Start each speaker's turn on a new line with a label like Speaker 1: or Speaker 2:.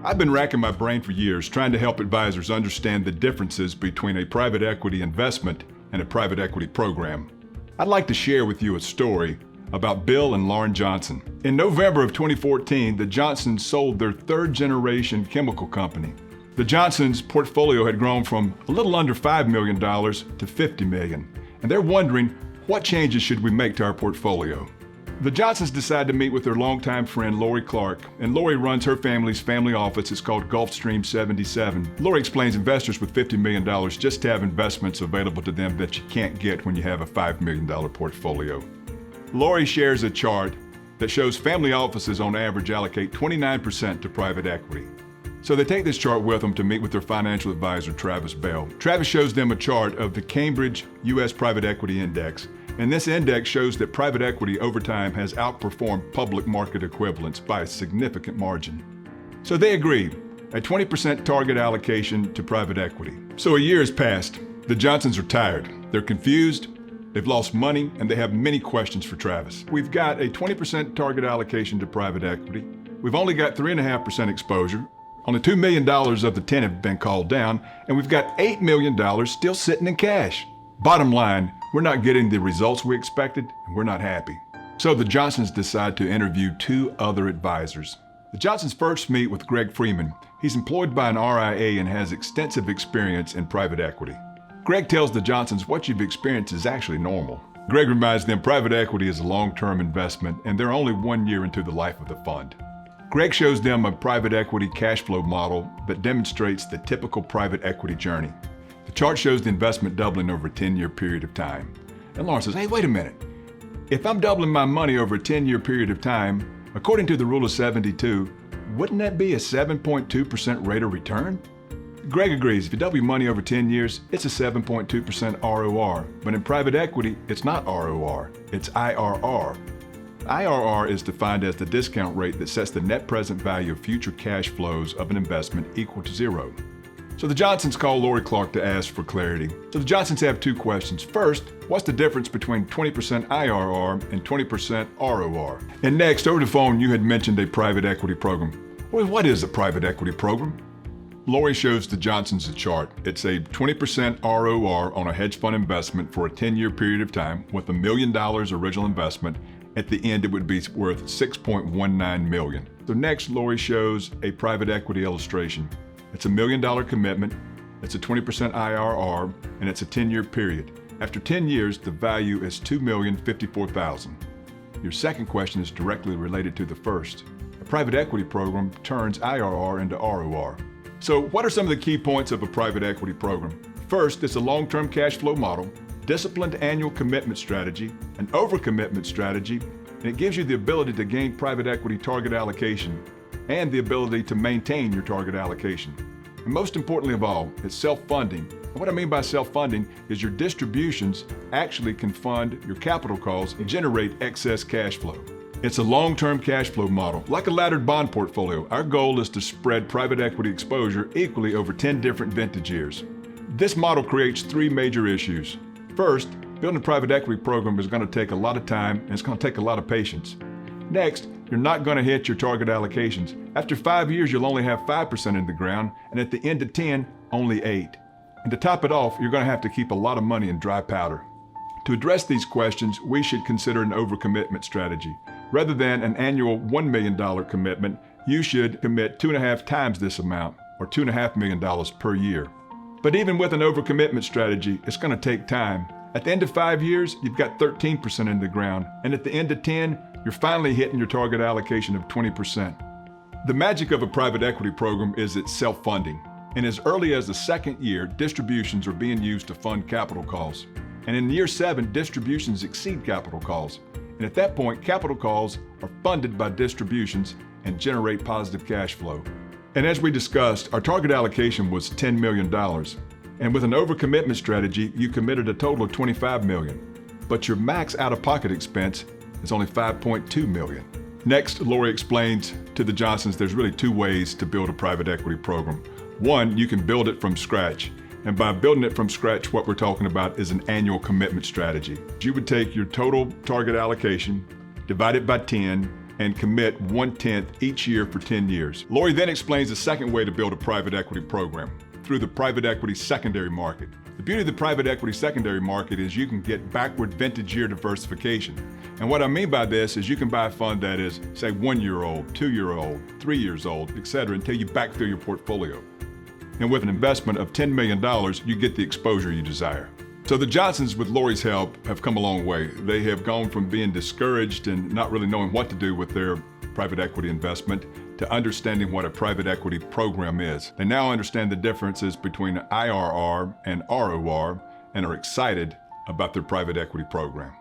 Speaker 1: I've been racking my brain for years trying to help advisors understand the differences between a private equity investment and a private equity program. I'd like to share with you a story about Bill and Lauren Johnson. In November of 2014, the Johnsons sold their third-generation chemical company. The Johnsons' portfolio had grown from a little under $5 million to $50 million, and they're wondering, what changes should we make to our portfolio? The Johnsons decided to meet with their longtime friend Lori Clark, and Lori runs her family's family office. It's called Gulfstream 77. Lori explains investors with $50 million just have investments available to them that you can't get when you have a $5 million portfolio. Lori shares a chart that shows family offices on average allocate 29% to private equity. So they take this chart with them to meet with their financial advisor, Travis Bell. Travis shows them a chart of the Cambridge U.S. Private Equity Index. And this index shows that private equity over time has outperformed public market equivalents by a significant margin. So they agreed, a 20% target allocation to private equity. So a year has passed. The Johnsons are tired. They're confused, they've lost money, and they have many questions for Travis. We've got a 20% target allocation to private equity. We've only got 3.5% exposure. Only $2 million of the 10 have been called down, and we've got $8 million still sitting in cash. Bottom line, we're not getting the results we expected, and we're not happy. So the Johnsons decide to interview two other advisors. The Johnsons first meet with Greg Freeman. He's employed by an RIA and has extensive experience in private equity. Greg tells the Johnsons what you've experienced is actually normal. Greg reminds them private equity is a long-term investment, and they're only 1 year into the life of the fund. Greg shows them a private equity cash flow model that demonstrates the typical private equity journey. The chart shows the investment doubling over a 10-year period of time. And Lauren says, hey, wait a minute. If I'm doubling my money over a 10-year period of time, according to the rule of 72, wouldn't that be a 7.2% rate of return? Greg agrees. If you double your money over 10 years, it's a 7.2% ROR. But in private equity, it's not ROR, it's IRR. IRR is defined as the discount rate that sets the net present value of future cash flows of an investment equal to zero. So the Johnsons call Lori Clark to ask for clarity. So the Johnsons have two questions. First, what's the difference between 20% IRR and 20% ROR? And next, over the phone, you had mentioned a private equity program. Well, what is a private equity program? Lori shows the Johnsons a chart. It's a 20% ROR on a hedge fund investment for a 10-year period of time with $1 million original investment. At the end, it would be worth $6.19 million. So next, Lori shows a private equity illustration. It's a $1 million commitment, it's a 20% IRR, and it's a 10-year period. After 10 years, the value is $2,054,000. Your second question is directly related to the first. A private equity program turns IRR into ROR. So what are some of the key points of a private equity program? First, it's a long-term cash flow model, disciplined annual commitment strategy, an overcommitment strategy, and it gives you the ability to gain private equity target allocation and the ability to maintain your target allocation. And most importantly of all, it's self-funding. And what I mean by self-funding is your distributions actually can fund your capital calls and generate excess cash flow. It's a long-term cash flow model, like a laddered bond portfolio. Our goal is to spread private equity exposure equally over 10 different vintage years. This model creates three major issues. First, building a private equity program is going to take a lot of time and it's going to take a lot of patience. Next, you're not going to hit your target allocations. After 5 years, you'll only have 5% in the ground, and at the end of 10, only 8. And to top it off, you're going to have to keep a lot of money in dry powder. To address these questions, we should consider an overcommitment strategy. Rather than an annual $1 million commitment, you should commit 2.5 times this amount, or $2.5 million per year. But even with an overcommitment strategy, it's going to take time. At the end of 5 years, you've got 13% in the ground, and at the end of 10, you're finally hitting your target allocation of 20%. The magic of a private equity program is its self-funding. And as early as the second year, distributions are being used to fund capital calls. And in year 7, distributions exceed capital calls. And at that point, capital calls are funded by distributions and generate positive cash flow. And as we discussed, our target allocation was $10 million. And with an overcommitment strategy, you committed a total of $25 million. But your max out-of-pocket expense is only $5.2 million. Next, Lori explains to the Johnsons there's really two ways to build a private equity program. One, you can build it from scratch. And by building it from scratch, what we're talking about is an annual commitment strategy. You would take your total target allocation, divide it by 10, and commit 1/10 each year for 10 years. Lori then explains the second way to build a private equity program, through the private equity secondary market. The beauty of the private equity secondary market is you can get backward vintage year diversification. And what I mean by this is you can buy a fund that is, say, 1 year old, 2 year old, 3 years old, etc., until you backfill your portfolio. And with an investment of $10 million, you get the exposure you desire. So the Johnsons, with Lori's help, have come a long way. They have gone from being discouraged and not really knowing what to do with their private equity investment to understanding what a private equity program is. They now understand the differences between IRR and ROR and are excited about their private equity program.